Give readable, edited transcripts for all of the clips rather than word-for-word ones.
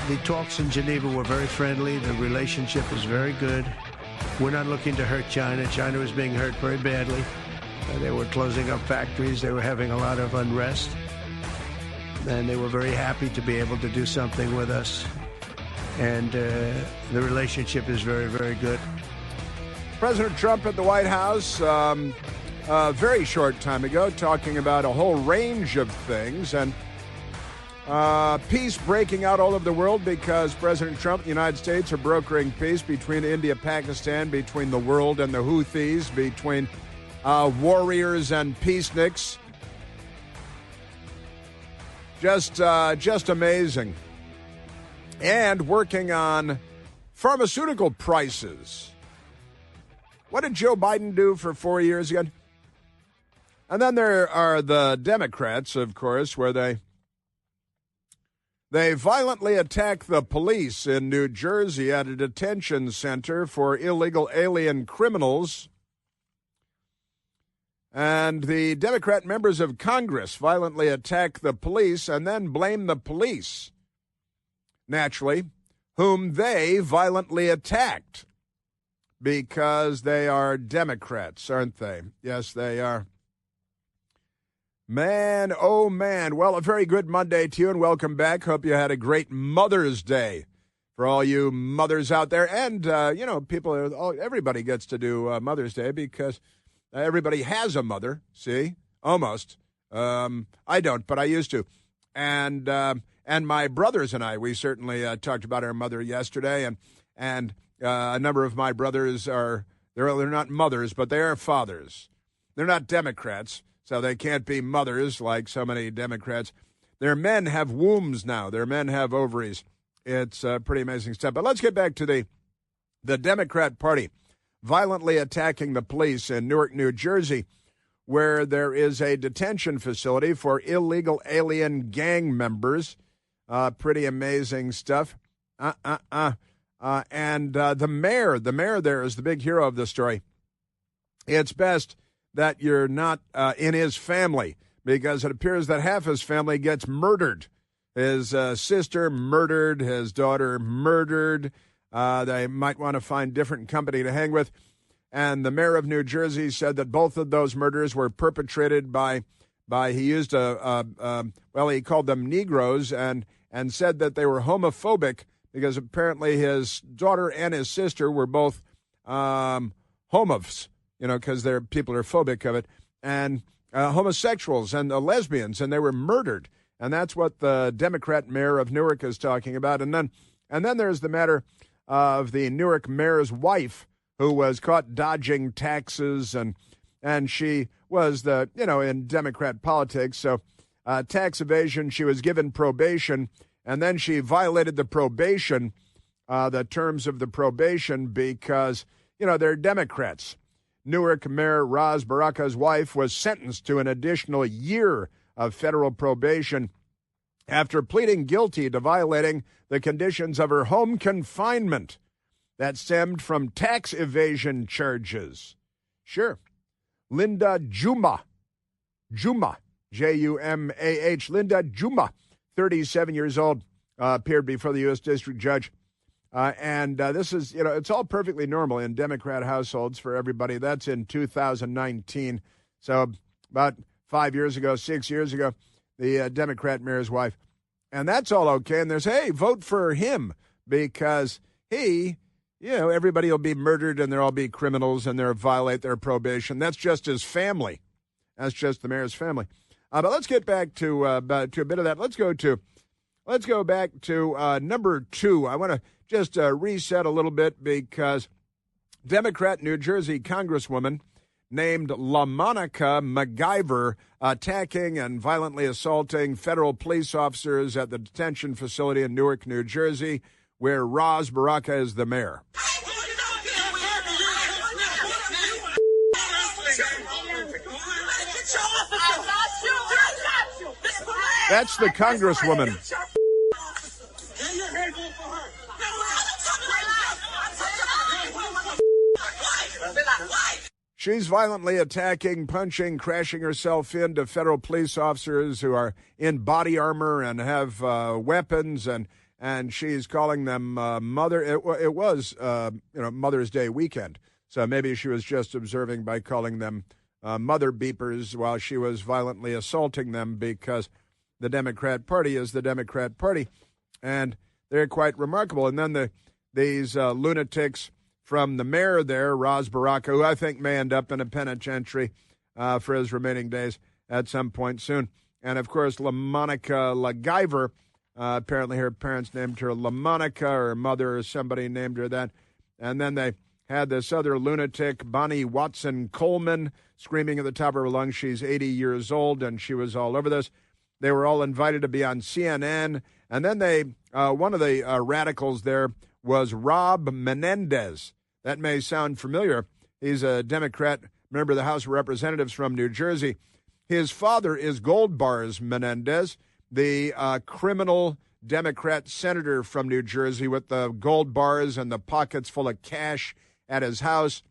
The talks in Geneva were very friendly. The relationship is very good. We're not looking to hurt China. China was being hurt very badly. They were closing up factories. They were having a lot of unrest. And they were very happy to be able to do something with us. And the relationship is very, very good. President Trump at the White House a very short time ago talking about a whole range of things. And peace breaking out all over the world because President Trump and the United States are brokering peace between India, Pakistan, between the world and the Houthis, between warriors and peaceniks. Just amazing. And working on pharmaceutical prices. What did Joe Biden do for 4 years again? And then there are the Democrats, of course, where they violently attacked the police in New Jersey at a detention center for illegal alien criminals. And the Democrat members of Congress violently attacked the police and then blame the police, naturally, whom they violently attacked because they are Democrats, aren't they? Yes, they are. Man, oh man. Well, a very good Monday to you and welcome back. Hope you had a great Mother's Day for all you mothers out there. And, everybody gets to do Mother's Day because everybody has a mother, see? Almost. I don't, but I used to. And my brothers and I, we certainly talked about our mother yesterday. And a number of my brothers they're not mothers, but they are fathers. They're not Democrats. So they can't be mothers like so many Democrats. Their men have wombs now. Their men have ovaries. It's pretty amazing stuff. But let's get back to the Democrat Party violently attacking the police in Newark, New Jersey, where there is a detention facility for illegal alien gang members. Pretty amazing stuff. And the mayor there is the big hero of the story. It's best that you're not in his family, because it appears that half his family gets murdered. His sister murdered, his daughter murdered. They might want to find different company to hang with. And the mayor of New Jersey said that both of those murders were perpetrated by he used he called them Negroes and said that they were homophobic because apparently his daughter and his sister were both homos. Because people are phobic of it, and homosexuals and lesbians, and they were murdered. And that's what the Democrat mayor of Newark is talking about. And then there's the matter of the Newark mayor's wife, who was caught dodging taxes, and she was in Democrat politics. So tax evasion, she was given probation, and then she violated the probation, the terms of the probation, because, they're Democrats. Newark Mayor Ras Baraka's wife was sentenced to an additional year of federal probation after pleading guilty to violating the conditions of her home confinement that stemmed from tax evasion charges. Sure. Linda Jumah, J-U-M-A-H, Linda Jumah, 37 years old, appeared before the U.S. District Judge. This is, it's all perfectly normal in Democrat households for everybody. That's in 2019. So about 6 years ago, the Democrat mayor's wife. And that's all okay. And there's, hey, vote for him because he, everybody will be murdered and they'll all be criminals and they'll violate their probation. That's just his family. That's just the mayor's family. But let's get back to a bit of that. Let's go back to number 2. I want to just reset a little bit because Democrat New Jersey Congresswoman named LaMonica MacGyver attacking and violently assaulting federal police officers at the detention facility in Newark, New Jersey, where Ras Baraka is the mayor. That's the Congresswoman. She's violently attacking, punching, crashing herself into federal police officers who are in body armor and have weapons and and she's calling them mother. It was Mother's Day weekend, so maybe she was just observing by calling them mother beepers while she was violently assaulting them, because the Democrat Party is the Democrat Party, and they're quite remarkable. And then these lunatics from the mayor there, Ras Baraka, who I think may end up in a penitentiary for his remaining days at some point soon. And, of course, LaMonica LaGyver, apparently her parents named her LaMonica, or her mother or somebody named her that. And then they had this other lunatic, Bonnie Watson Coleman, screaming at the top of her lungs. She's 80 years old, and she was all over this. They were all invited to be on CNN. And then one of the radicals there was Rob Menendez. That may sound familiar. He's a Democrat, member of the House of Representatives from New Jersey. His father is Gold Bars Menendez, the criminal Democrat senator from New Jersey with the gold bars and the pockets full of cash at his house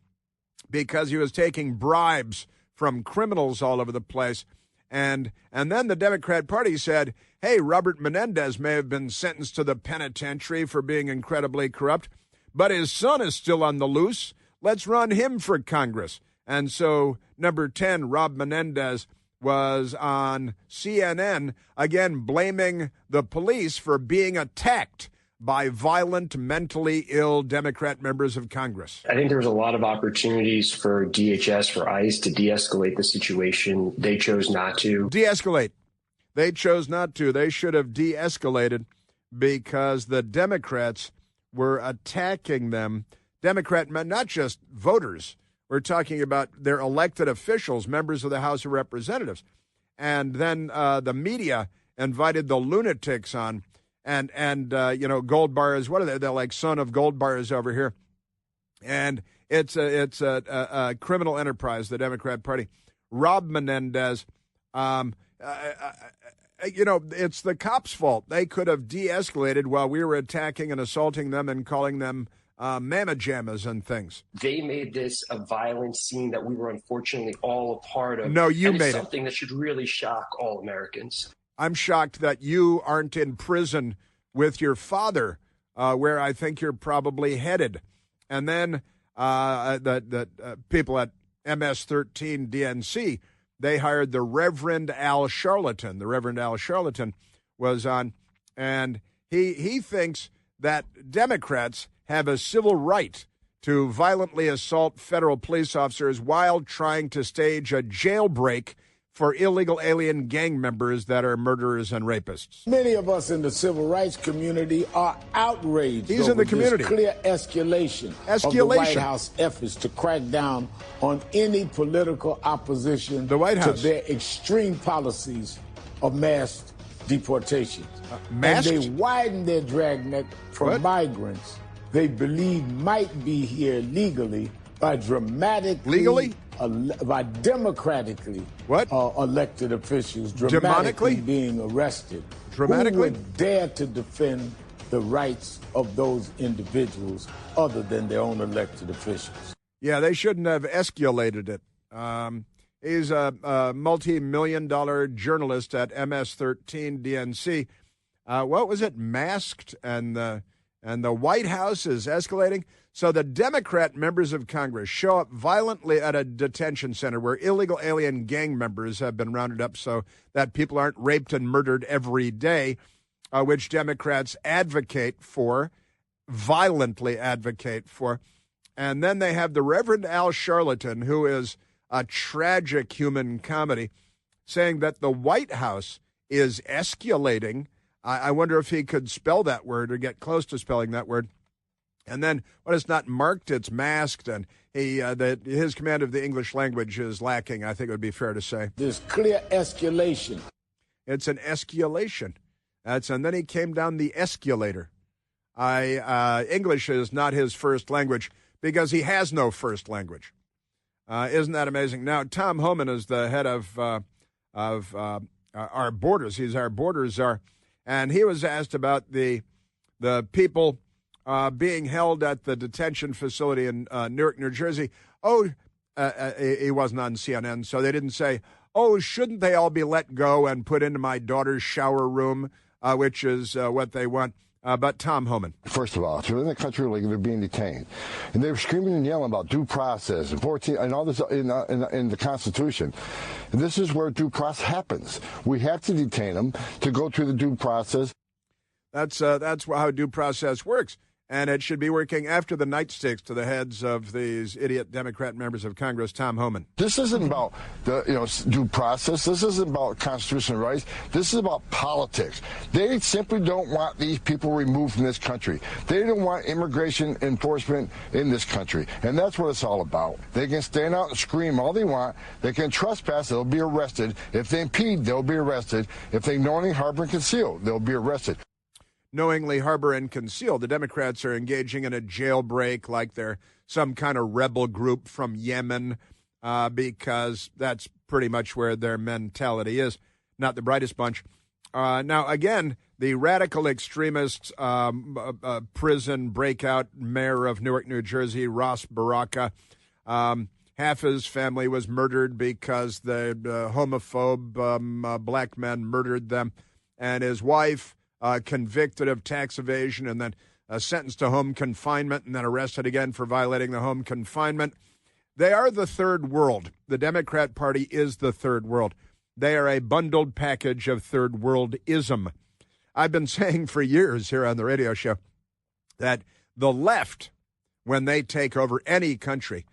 because he was taking bribes from criminals all over the place. And then the Democrat Party said, hey, Robert Menendez may have been sentenced to the penitentiary for being incredibly corrupt, but his son is still on the loose. Let's run him for Congress. And so number 10, Rob Menendez, was on CNN, again blaming the police for being attacked by violent, mentally ill Democrat members of Congress. I think there was a lot of opportunities for DHS, for ICE to de-escalate the situation. They chose not to. De-escalate. They chose not to. They should have de-escalated because the Democrats were attacking them. Democrat men, not just voters. We're talking about their elected officials, members of the House of Representatives. And then the media invited the lunatics on. And Gold Bars, what are they? They're like son of Gold Bars over here. And it's a criminal enterprise, the Democrat Party. Rob Menendez, it's the cops' fault. They could have de-escalated while we were attacking and assaulting them and calling them mamma jammas and things. They made this a violent scene that we were unfortunately all a part of. No, you made it. Something that should really shock all Americans. I'm shocked that you aren't in prison with your father, where I think you're probably headed. And then the people at MS-13 DNC, they hired the Reverend Al Sharpton. The Reverend Al Sharpton was on, and he thinks that Democrats have a civil right to violently assault federal police officers while trying to stage a jailbreak for illegal alien gang members that are murderers and rapists. Many of us in the civil rights community are outraged He's over in the community. This clear escalation of the White House efforts to crack down on any political opposition to their extreme policies of mass deportation. Masked? And they widen their dragnet for migrants they believe might be here legally by democratically elected officials dramatically being arrested. Dramatically? Who would dare to defend the rights of those individuals other than their own elected officials? Yeah, they shouldn't have escalated it. He's a multi-million-dollar journalist at MS-13 DNC. What was it? Masked, and the White House is escalating. So the Democrat members of Congress show up violently at a detention center where illegal alien gang members have been rounded up so that people aren't raped and murdered every day, which Democrats violently advocate for. And then they have the Reverend Al Sharpton, who is a tragic human comedy, saying that the White House is escalating. I wonder if he could spell that word or get close to spelling that word. And then when it's not marked, it's masked, and his command of the English language is lacking, I think it would be fair to say. There's clear escalation. It's an escalation. And then he came down the escalator. English is not his first language because he has no first language. Isn't that amazing? Now, Tom Homan is the head of our borders. He's our border czar. And he was asked about the people being held at the detention facility in Newark, New Jersey. He wasn't on CNN, so they didn't say, shouldn't they all be let go and put into my daughter's shower room, which is what they want. But Tom Homan. First of all, they're in the country like they're being detained, and they were screaming and yelling about due process and 14 and all this in the Constitution. And this is where due process happens. We have to detain them to go through the due process. That's how due process works. And it should be working after the nightsticks to the heads of these idiot Democrat members of Congress. Tom Homan. This isn't about the due process. This isn't about constitutional rights. This is about politics. They simply don't want these people removed from this country. They don't want immigration enforcement in this country. And that's what it's all about. They can stand out and scream all they want. They can trespass. They'll be arrested. If they impede, they'll be arrested. If they knowingly harbor and conceal, they'll be arrested. Knowingly harbor and conceal. The Democrats are engaging in a jailbreak like they're some kind of rebel group from Yemen because that's pretty much where their mentality is. Not the brightest bunch. Now, again, the radical extremist prison breakout mayor of Newark, New Jersey, Ross Baraka, half his family was murdered because the homophobe black men murdered them, and his wife convicted of tax evasion and then sentenced to home confinement and then arrested again for violating the home confinement. They are the third world. The Democrat Party is the third world. They are a bundled package of third world-ism. I've been saying for years here on the radio show that the left, when they take over any country,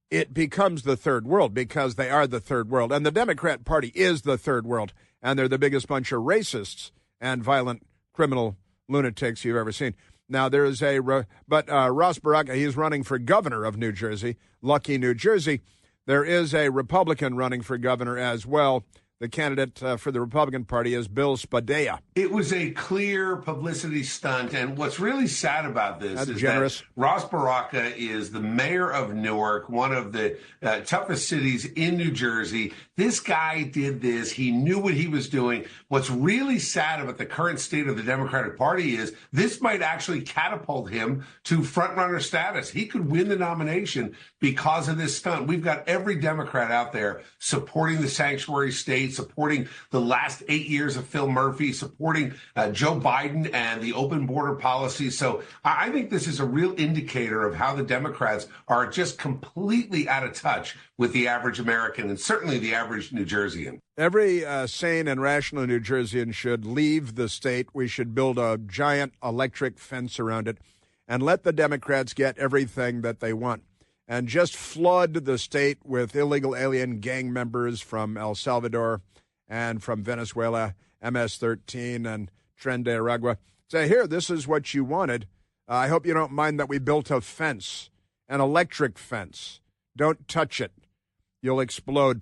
it becomes the third world because they are the third world. And the Democrat Party is the third world, and they're the biggest bunch of racists and violent criminal lunatics you've ever seen. Now, there is Ross Baraka, he's running for governor of New Jersey, lucky New Jersey. There is a Republican running for governor as well. The candidate for the Republican Party is Bill Spadea. It was a clear publicity stunt, and what's really sad about this is generous. that Ross Baraka is the mayor of Newark, one of the toughest cities in New Jersey. This guy did this. He knew what he was doing. What's really sad about the current state of the Democratic Party is this might actually catapult him to frontrunner status. He could win the nomination because of this stunt. We've got every Democrat out there supporting the sanctuary state, supporting the last 8 years of Phil Murphy, supporting Joe Biden and the open border policy. So I think this is a real indicator of how the Democrats are just completely out of touch with the average American and certainly the average New Jerseyan. Every sane and rational New Jerseyan should leave the state. We should build a giant electric fence around it and let the Democrats get everything that they want. And just flood the state with illegal alien gang members from El Salvador and from Venezuela, MS-13 and Tren de Aragua. Say, here, this is what you wanted. I hope you don't mind that we built a fence, an electric fence. Don't touch it. You'll explode.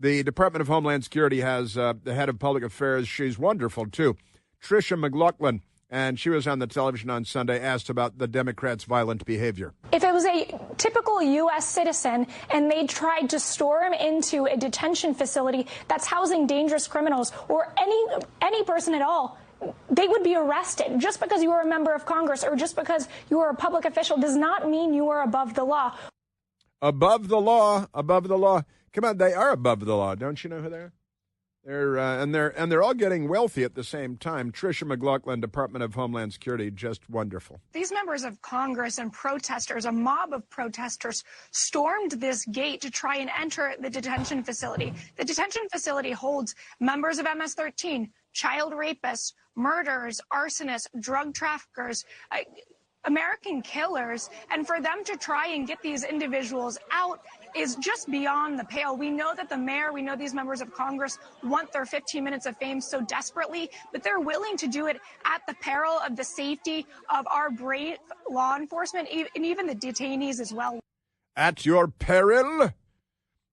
The Department of Homeland Security has the head of public affairs. She's wonderful, too. Tricia McLaughlin. And she was on the television on Sunday, asked about the Democrats' violent behavior. If it was a typical U.S. citizen and they tried to storm into a detention facility that's housing dangerous criminals or any person at all, they would be arrested. Just because you are a member of Congress or just because you are a public official does not mean you are above the law. Above the law, above the law. Come on, they are above the law. Don't you know who they are? They're all getting wealthy at the same time. Tricia McLaughlin, Department of Homeland Security, just wonderful. These members of Congress and protesters, a mob of protesters, stormed this gate to try and enter the detention facility. The detention facility holds members of MS-13, child rapists, murderers, arsonists, drug traffickers, American killers, and for them to try and get these individuals out is just beyond the pale. We know that the mayor, we know these members of Congress want their 15 minutes of fame so desperately, but they're willing to do it at the peril of the safety of our brave law enforcement and even the detainees as well. At your peril?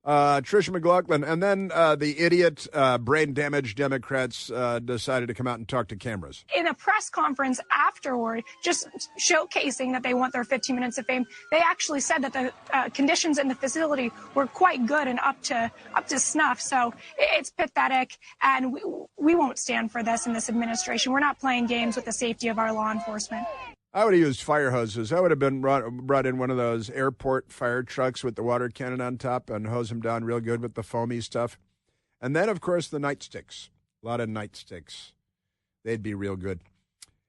Tricia McLaughlin. And then the idiot, brain-damaged Democrats decided to come out and talk to cameras. In a press conference afterward, just showcasing that they want their 15 minutes of fame, they actually said that the conditions in the facility were quite good and up to snuff. So it's pathetic, and we won't stand for this in this administration. We're not playing games with the safety of our law enforcement. I would have used fire hoses. I would have been brought in one of those airport fire trucks with the water cannon on top and hose them down real good with the foamy stuff. And then, of course, the nightsticks. A lot of nightsticks. They'd be real good.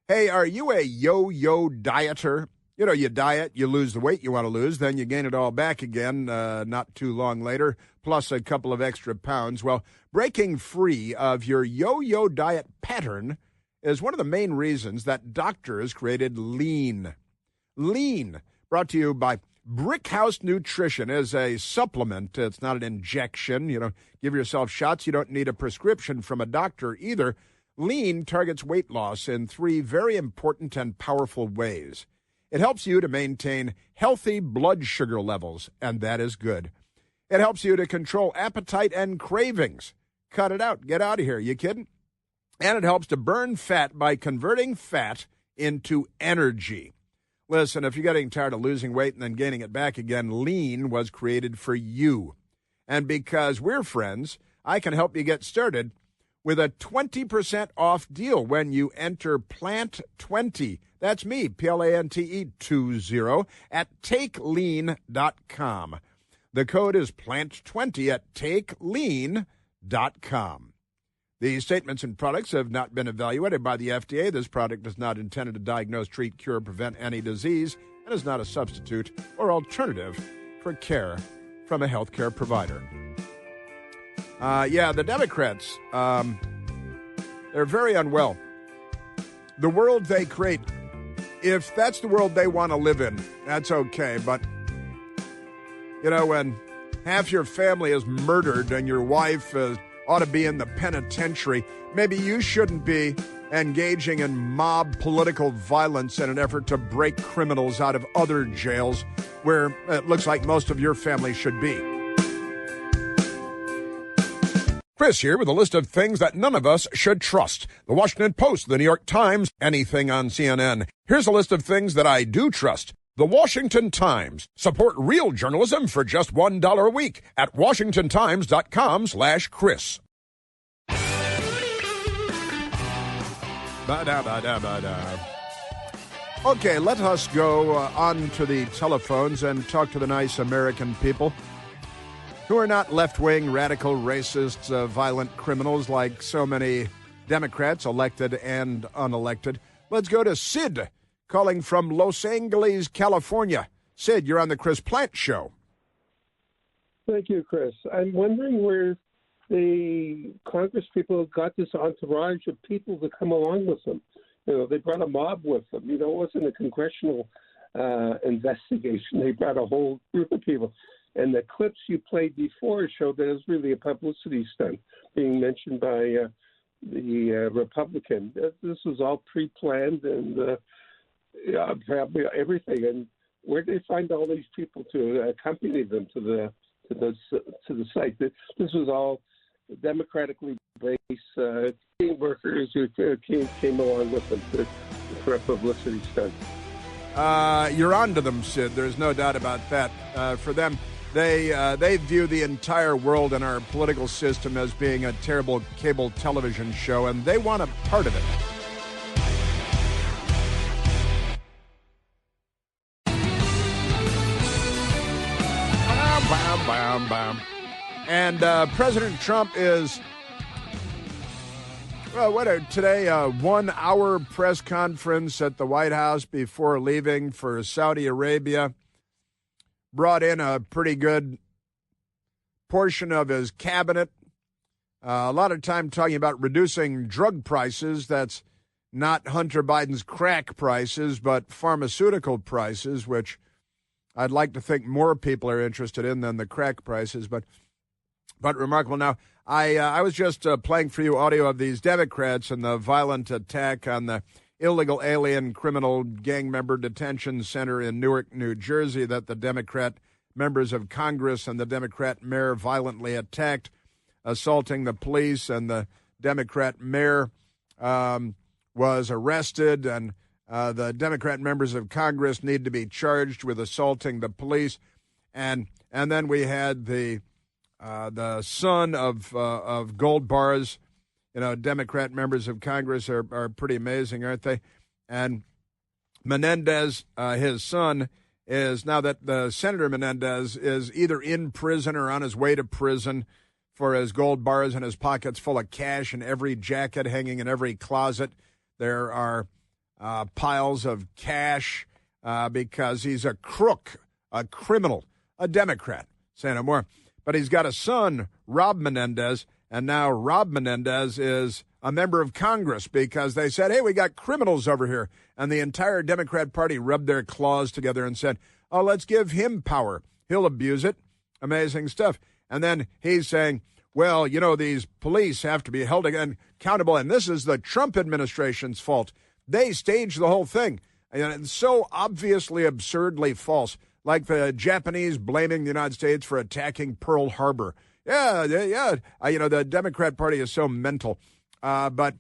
Hey, are you a yo-yo dieter? You know, you diet, you lose the weight you want to lose, then you gain it all back again not too long later, plus a couple of extra pounds. Well, breaking free of your yo-yo diet pattern is one of the main reasons that doctors created Lean. Lean, brought to you by Brickhouse Nutrition, is a supplement. It's not an injection. You know, give yourself shots. You don't need a prescription from a doctor either. Lean targets weight loss in 3 very important and powerful ways. It helps you to maintain healthy blood sugar levels, and that is good. It helps you to control appetite and cravings. Cut it out. Get out of here. You kidding? And it helps to burn fat by converting fat into energy. Listen, if you're getting tired of losing weight and then gaining it back again, Lean was created for you. And because we're friends, I can help you get started with a 20% off deal when you enter PLANT20. That's me, PLANTE 20, at takelean.com. The code is PLANT20 at takelean.com. These statements and products have not been evaluated by the FDA. This product is not intended to diagnose, treat, cure, prevent any disease, and is not a substitute or alternative for care from a healthcare provider. The Democrats, they're very unwell. The world they create, if that's the world they want to live in, that's okay. But, you know, when half your family is murdered and your wife ought to be in the penitentiary, maybe you shouldn't be engaging in mob political violence in an effort to break criminals out of other jails where it looks like most of your family should be. Chris here with a list of things that none of us should trust. The Washington Post, the New York Times, anything on CNN. Here's a list of things that I do trust. The Washington Times. Support real journalism for just $1 a week at washingtontimes.com/Chris. Okay, let us go on to the telephones and talk to the nice American people who are not left-wing, radical, racists, violent criminals like so many Democrats, elected and unelected. Let's go to Sid, calling from Los Angeles, California. Sid, you're on the Chris Plant Show. Thank you, Chris. I'm wondering where the Congress people got this entourage of people to come along with them. You know, they brought a mob with them. You know, it wasn't a congressional investigation. They brought a whole group of people. And the clips you played before showed that it was really a publicity stunt being mentioned by the Republican. This was all pre-planned and probably everything. And where did they find all these people to accompany them to the site? This was all democratically based team workers who came along with them for a publicity stunt. You're onto them, Sid. There's no doubt about that. For them, they view the entire world and our political system as being a terrible cable television show, and they want a part of it. And President Trump is, today a 1-hour press conference at the White House before leaving for Saudi Arabia. Brought in a pretty good portion of his cabinet. A lot of time talking about reducing drug prices. That's not Hunter Biden's crack prices, but pharmaceutical prices, which I'd like to think more people are interested in than the crack prices. But remarkable. Now, I was just playing for you audio of these Democrats and the violent attack on the illegal alien criminal gang member detention center in Newark, New Jersey, that the Democrat members of Congress and the Democrat mayor violently attacked, assaulting the police, and the Democrat mayor was arrested, and the Democrat members of Congress need to be charged with assaulting the police. And then we had the son of gold bars. You know, Democrat members of Congress are pretty amazing, aren't they? And Menendez, his son, is now that the Senator Menendez is either in prison or on his way to prison for his gold bars and his pockets full of cash and every jacket hanging in every closet. There are piles of cash because he's a crook, a criminal, a Democrat. Say no more. But he's got a son, Rob Menendez, and now Rob Menendez is a member of Congress because they said, hey, we got criminals over here. And the entire Democrat Party rubbed their claws together and said, oh, let's give him power. He'll abuse it. Amazing stuff. And then he's saying, well, you know, these police have to be held accountable, and this is the Trump administration's fault. They staged the whole thing. And it's so obviously absurdly false, like the Japanese blaming the United States for attacking Pearl Harbor. Yeah. You know, the Democrat Party is so mental. But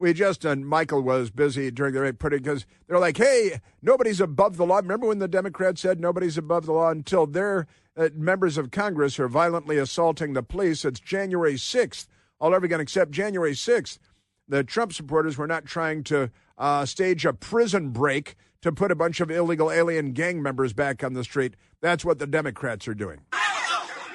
we just, and Michael was busy during the putting, because they're like, hey, nobody's above the law. Remember when the Democrats said nobody's above the law until their members of Congress are violently assaulting the police? It's January 6th. All over again, except January 6th. The Trump supporters were not trying to stage a prison break to put a bunch of illegal alien gang members back on the street. That's what the Democrats are doing.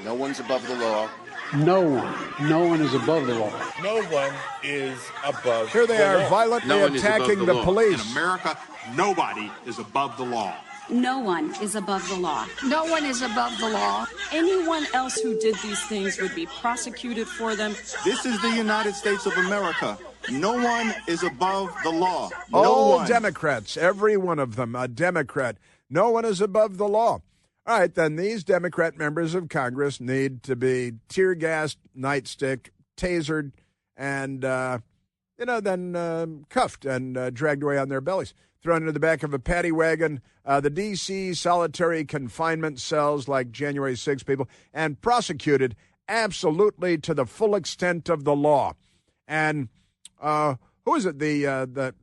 No one's above the law. No one. No one is above the law. No one is above Here they are, violently attacking the police. In America, nobody is above the law. No one is above the law. No one is above the law. Anyone else who did these things would be prosecuted for them. This is the United States of America. No one is above the law. No All one. Democrats, every one of them, a Democrat. No one is above the law. All right, then these Democrat members of Congress need to be tear-gassed, nightstick, tasered, and, then cuffed and dragged away on their bellies, thrown into the back of a paddy wagon, the D.C. solitary confinement cells like January 6 people, and prosecuted absolutely to the full extent of the law. And who is it? The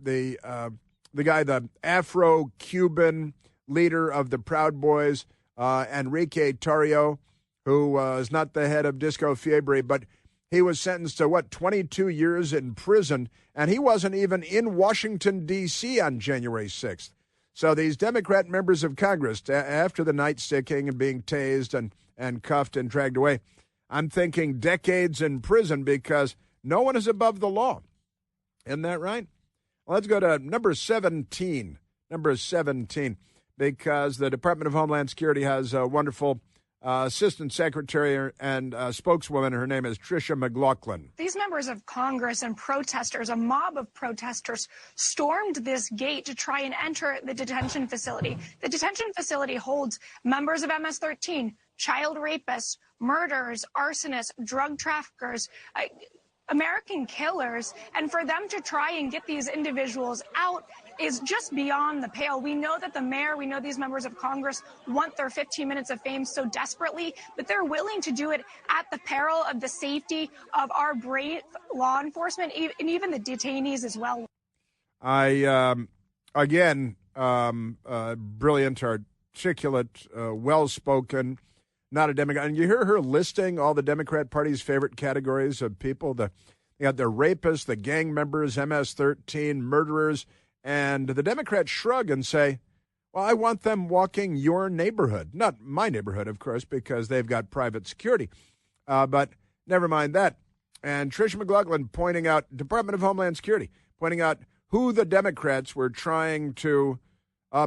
guy, the Afro-Cuban leader of the Proud Boys, Enrique Tarrio, who is not the head of Disco Fiebre, but he was sentenced to, 22 years in prison, and he wasn't even in Washington, D.C. on January 6th. So these Democrat members of Congress, after the nightsticking and being tased and cuffed and dragged away, I'm thinking decades in prison because no one is above the law. Isn't that right? Well, let's go to number 17. Number 17. Because the Department of Homeland Security has a wonderful assistant secretary and spokeswoman. Her name is Tricia McLaughlin. These members of Congress and protesters, a mob of protesters, stormed this gate to try and enter the detention facility. The detention facility holds members of MS-13, child rapists, murderers, arsonists, drug traffickers, American killers, and for them to try and get these individuals out is just beyond the pale. We know that the mayor, we know these members of Congress want their 15 minutes of fame so desperately, but they're willing to do it at the peril of the safety of our brave law enforcement and even the detainees as well. Brilliant, articulate, well-spoken, not a Democrat. And you hear her listing all the Democrat Party's favorite categories of people. They got the rapists, the gang members, MS-13, murderers. And the Democrats shrug and say, well, I want them walking your neighborhood. Not my neighborhood, of course, because they've got private security. But never mind that. And Tricia McLaughlin pointing out, Department of Homeland Security, pointing out who the Democrats were trying to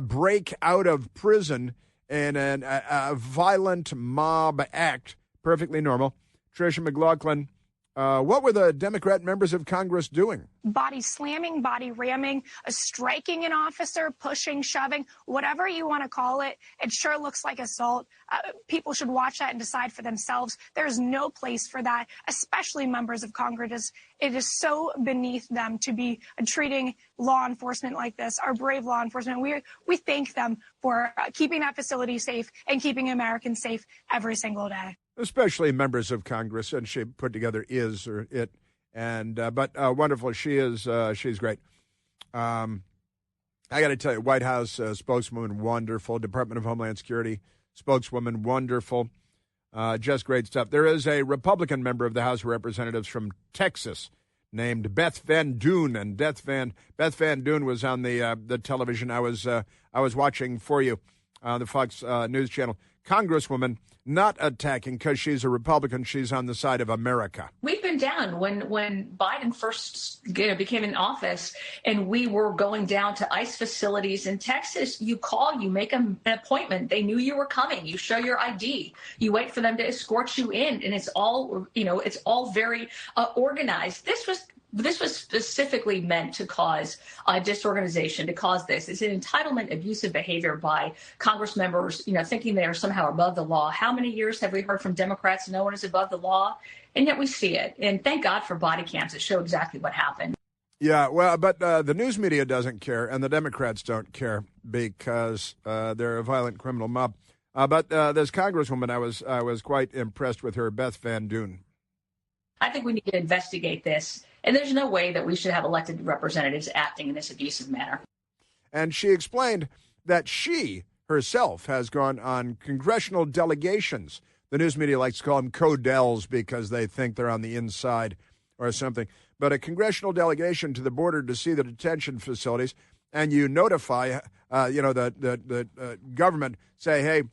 break out of prison in a violent mob act. Perfectly normal. Tricia McLaughlin, what were the Democrat members of Congress doing? Body slamming, body ramming, striking an officer, pushing, shoving, whatever you want to call it. It sure looks like assault. People should watch that and decide for themselves. There's no place for that, especially members of Congress. It is so beneath them to be treating law enforcement like this, our brave law enforcement. We thank them for keeping that facility safe and keeping Americans safe every single day. Especially members of Congress, and she put together is or it, and but wonderful. She's great. I got to tell you, White House spokeswoman, wonderful. Department of Homeland Security spokeswoman, wonderful. Just great stuff. There is a Republican member of the House of Representatives from Texas named Beth Van Doon, and Beth Van Doon was on the television I was watching for you on the Fox News Channel. Congresswoman not attacking because she's a Republican. She's on the side of America. We've been down when Biden first became in office and we were going down to ICE facilities in Texas. You call, you make an appointment. They knew you were coming. You show your ID. You wait for them to escort you in. And it's all, it's all very organized. This was specifically meant to cause disorganization, to cause this. It's an entitlement, abusive behavior by Congress members, thinking they are somehow above the law. How many years have we heard from Democrats no one is above the law? And yet we see it. And thank God for body cams that show exactly what happened. Yeah, well, but the news media doesn't care, and the Democrats don't care because they're a violent criminal mob. But this Congresswoman, I was quite impressed with her, Beth Van Doon. I think we need to investigate this. And there's no way that we should have elected representatives acting in this abusive manner. And she explained that she herself has gone on congressional delegations. The news media likes to call them Codels because they think they're on the inside or something. But a congressional delegation to the border to see the detention facilities, and you notify, the government, say, hey,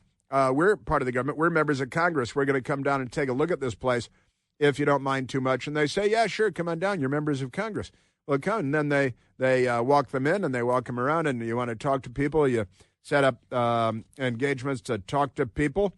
we're part of the government. We're members of Congress. We're going to come down and take a look at this place, if you don't mind too much. And they say, yeah, sure, come on down. You're members of Congress. Well, come. And then they walk them in and they walk them around, and you want to talk to people. You set up engagements to talk to people.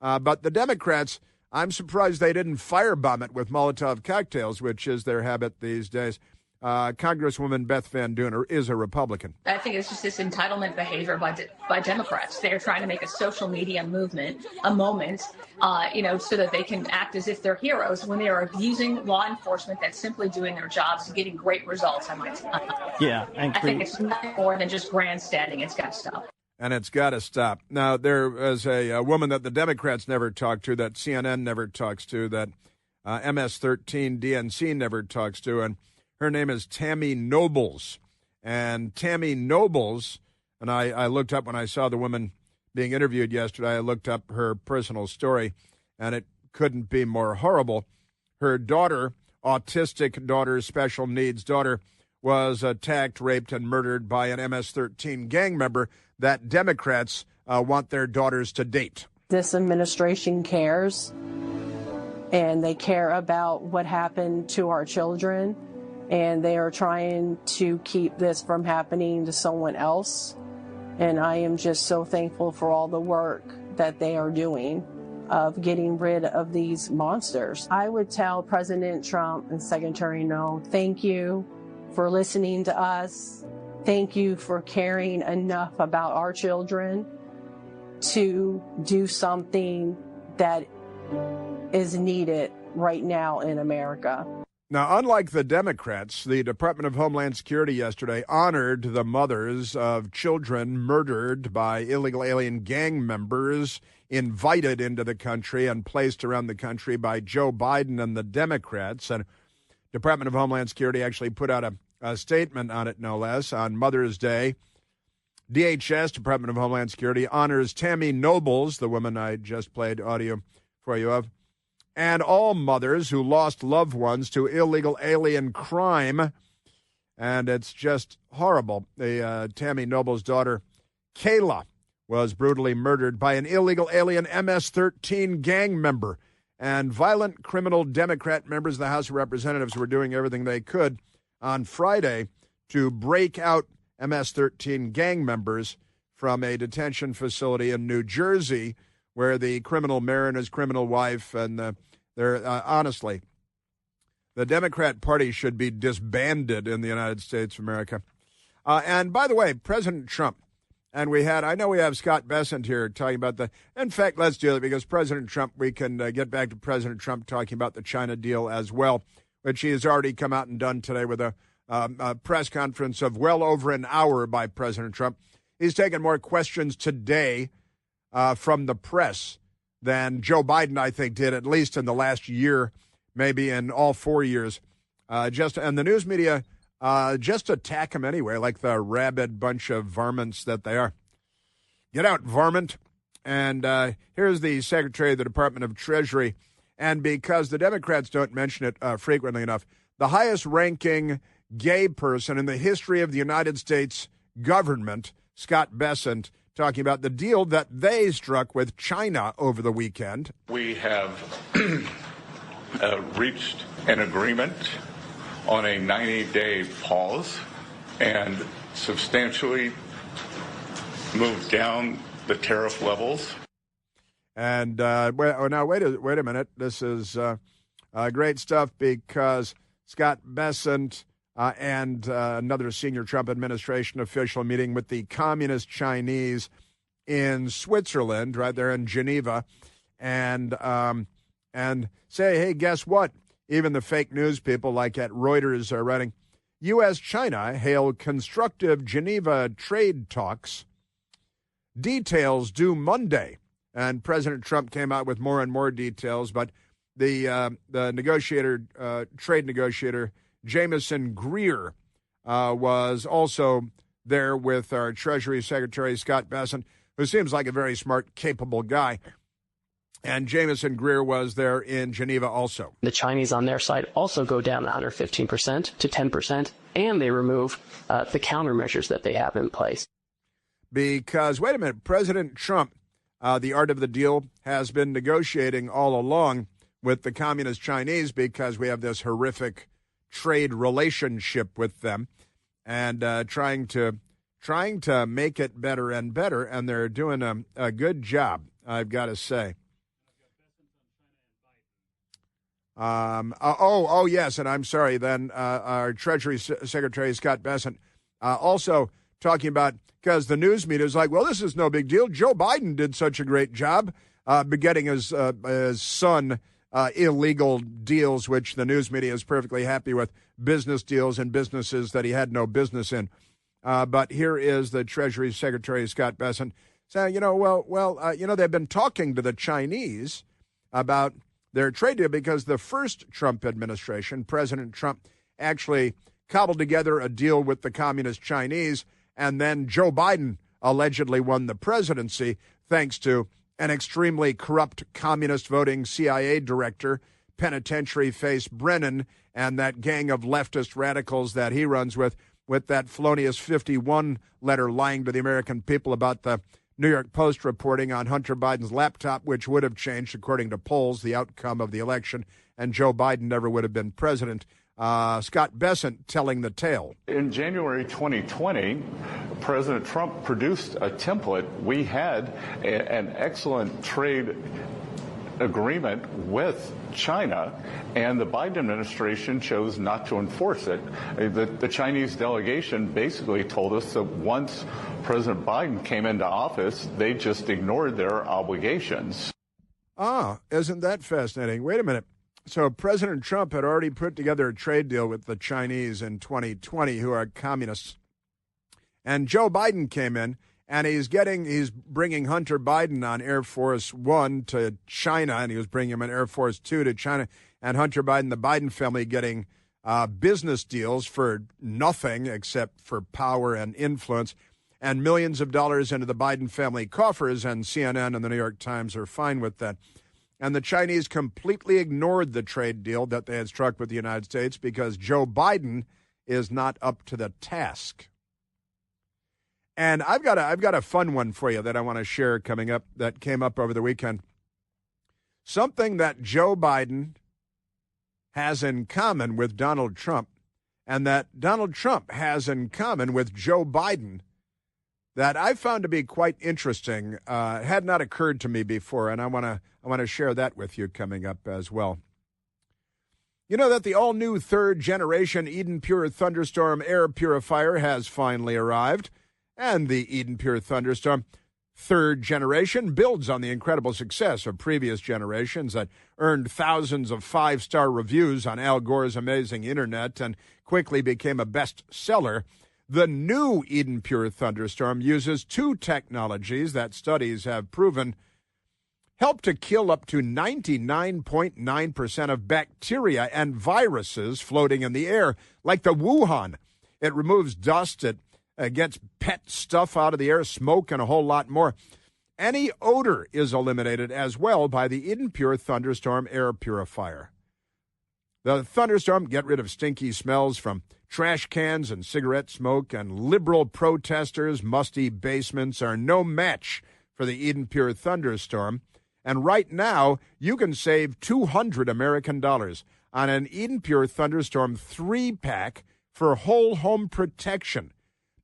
But the Democrats, I'm surprised they didn't firebomb it with Molotov cocktails, which is their habit these days. Congresswoman Beth Van Doon is a Republican. I think it's just this entitlement behavior by Democrats. They're trying to make a social media movement, a moment, so that they can act as if they're heroes when they are abusing law enforcement that's simply doing their jobs and getting great results, I might say. Yeah. I think it's nothing more than just grandstanding. It's got to stop. And it's got to stop. Now, there is a woman that the Democrats never talk to, that CNN never talks to, that MS-13 DNC never talks to, and her name is Tammy Nobles. And Tammy Nobles, and I looked up when I saw the woman being interviewed yesterday, I looked up her personal story, and it couldn't be more horrible. Her daughter, autistic daughter, special needs daughter, was attacked, raped, and murdered by an MS-13 gang member that Democrats want their daughters to date. This administration cares, and they care about what happened to our children, and they are trying to keep this from happening to someone else. And I am just so thankful for all the work that they are doing of getting rid of these monsters. I would tell President Trump and Secretary No, thank you for listening to us. Thank you for caring enough about our children to do something that is needed right now in America. Now, unlike the Democrats, the Department of Homeland Security yesterday honored the mothers of children murdered by illegal alien gang members invited into the country and placed around the country by Joe Biden and the Democrats. And Department of Homeland Security actually put out a statement on it, no less, on Mother's Day. DHS, Department of Homeland Security, honors Tammy Nobles, the woman I just played audio for you of, and all mothers who lost loved ones to illegal alien crime. And it's just horrible. The Tammy Noble's daughter, Kayla, was brutally murdered by an illegal alien MS-13 gang member. And violent criminal Democrat members of the House of Representatives were doing everything they could on Friday to break out MS-13 gang members from a detention facility in New Jersey, where the criminal mayor and his criminal wife, and they're honestly, the Democrat Party should be disbanded in the United States of America. And by the way, President Trump, and I know we have Scott Bessent here talking about in fact, let's do it because President Trump, we can get back to President Trump talking about the China deal as well, which he has already come out and done today with a press conference of well over an hour by President Trump. He's taken more questions today from the press than Joe Biden, I think, did, at least in the last year, maybe in all 4 years. And the news media just attack him anyway, like the rabid bunch of varmints that they are. Get out, varmint. And here's the Secretary of the Department of Treasury. And because the Democrats don't mention it frequently enough, the highest-ranking gay person in the history of the United States government, Scott Bessent, talking about the deal that they struck with China over the weekend. We have reached an agreement on a 90-day pause and substantially moved down the tariff levels. And now wait a minute. This is great stuff because Scott Bessent and another senior Trump administration official meeting with the Communist Chinese in Switzerland, right there in Geneva, and say, hey, guess what? Even the fake news people like at Reuters are writing, U.S.-China hail constructive Geneva trade talks. Details due Monday. And President Trump came out with more and more details, but the trade negotiator, Jamieson Greer, was also there with our Treasury Secretary, Scott Bessent, who seems like a very smart, capable guy. And Jamieson Greer was there in Geneva also. The Chinese on their side also go down 115% to 10%, and they remove the countermeasures that they have in place. Because, wait a minute, President Trump, the art of the deal, has been negotiating all along with the Communist Chinese because we have this horrific trade relationship with them and trying to make it better and better, and they're doing a good job, I've got to say. Yes, and I'm sorry, then our Treasury Secretary, Scott Bessent, also talking about, because the news media is like, well, this is no big deal. Joe Biden did such a great job begetting his son illegal deals, which the news media is perfectly happy with, business deals and businesses that he had no business in. But here is the Treasury Secretary, Scott Bessent, saying, they've been talking to the Chinese about their trade deal because the first Trump administration, President Trump, actually cobbled together a deal with the Communist Chinese, and then Joe Biden allegedly won the presidency thanks to an extremely corrupt communist voting CIA director, penitentiary face Brennan, and that gang of leftist radicals that he runs with that felonious 51 letter lying to the American people about the New York Post reporting on Hunter Biden's laptop, which would have changed, according to polls, the outcome of the election, and Joe Biden never would have been president. Scott Bessent telling the tale. In January 2020, President Trump produced a template. We had an excellent trade agreement with China, and the Biden administration chose not to enforce it. The Chinese delegation basically told us that once President Biden came into office, they just ignored their obligations. Isn't that fascinating? Wait a minute. So President Trump had already put together a trade deal with the Chinese in 2020, who are communists. And Joe Biden came in, and he's bringing Hunter Biden on Air Force One to China, and he was bringing him on Air Force Two to China. And Hunter Biden, the Biden family, getting business deals for nothing except for power and influence, and millions of dollars into the Biden family coffers. And CNN and the New York Times are fine with that. And the Chinese completely ignored the trade deal that they had struck with the United States because Joe Biden is not up to the task. And I've got a fun one for you that I want to share coming up that came up over the weekend. Something that Joe Biden has in common with Donald Trump, and that Donald Trump has in common with Joe Biden, that I found to be quite interesting, had not occurred to me before, and I want to share that with you coming up as well. You know that the all-new third-generation Eden Pure Thunderstorm air purifier has finally arrived, and the Eden Pure Thunderstorm third generation builds on the incredible success of previous generations that earned thousands of five-star reviews on Al Gore's amazing internet and quickly became a bestseller. The new Eden Pure Thunderstorm uses two technologies that studies have proven help to kill up to 99.9% of bacteria and viruses floating in the air, like the Wuhan. It removes dust, it gets pet stuff out of the air, smoke, and a whole lot more. Any odor is eliminated as well by the Eden Pure Thunderstorm air purifier. The thunderstorm, get rid of stinky smells from trash cans and cigarette smoke, and liberal protesters' musty basements are no match for the Eden Pure thunderstorm. And right now, you can save $200 American dollars on an Eden Pure Thunderstorm 3-pack for whole home protection.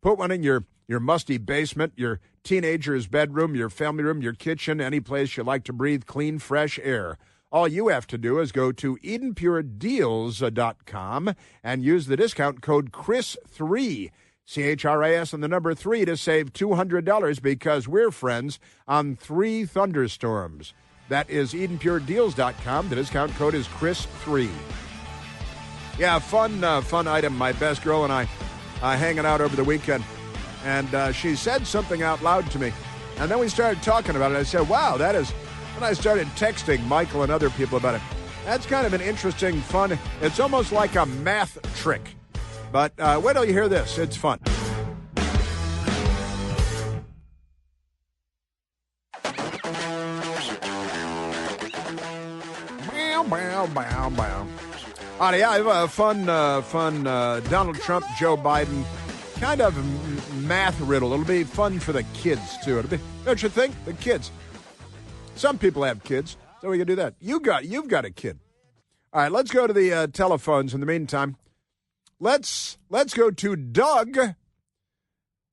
Put one in your musty basement, your teenager's bedroom, your family room, your kitchen, any place you like to breathe clean, fresh air. All you have to do is go to EdenPureDeals.com and use the discount code CHRIS3, CHRIS and the number 3 to save $200 because we're friends on 3 thunderstorms. That is EdenPureDeals.com. The discount code is CHRIS3. Yeah, fun item. My best girl and I hanging out over the weekend. And she said something out loud to me. And then we started talking about it. I said, wow, that is... And I started texting Michael and other people about it. That's kind of an interesting, fun... It's almost like a math trick. But wait till you hear this. It's fun. Bow, bow, bow, bow. Yeah, I have a fun Donald Trump, Joe Biden kind of math riddle. It'll be fun for the kids, too. Don't you think? The kids. Some people have kids, so we can do that. You've got a kid. All right, let's go to the telephones in the meantime. Let's go to Doug.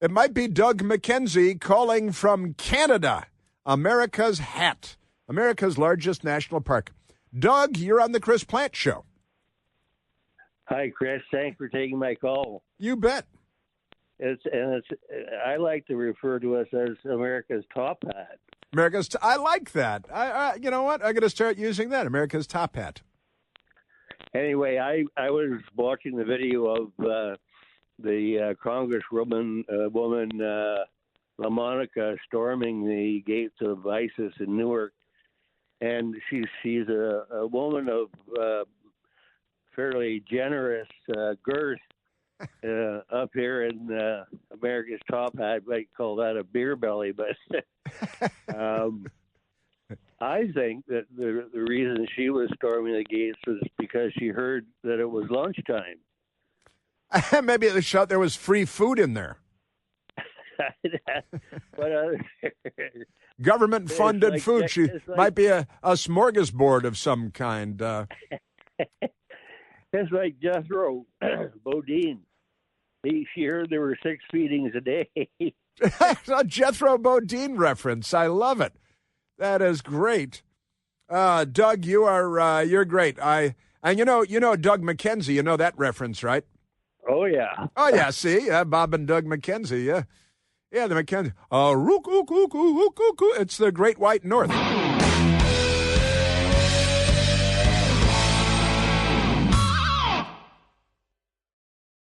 It might be Doug McKenzie calling from Canada, America's hat, America's largest national park. Doug, you're on the Chris Plante Show. Hi, Chris. Thanks for taking my call. You bet. I like to refer to us as America's top hat. I like that. You know what? I'm going to start using that. America's top hat. Anyway, I was watching the video of the Congresswoman LaMonica storming the gates of ISIS in Newark, and she's a woman of fairly generous girth. Up here in America's top hat, might call that a beer belly, but I think that the reason she was storming the gates was because she heard that it was lunchtime. Maybe at the shop there was free food in there. But, government-funded like, food. She might be a smorgasbord of some kind. It's like Jethro Bodine. She heard there were 6 feedings a day. A Jethro Bodine reference. I love it. That is great. Doug, you're great. And you know Doug McKenzie. You know that reference, right? Oh yeah. Oh yeah. See, Bob and Doug McKenzie. Yeah, the McKenzie. It's the Great White North.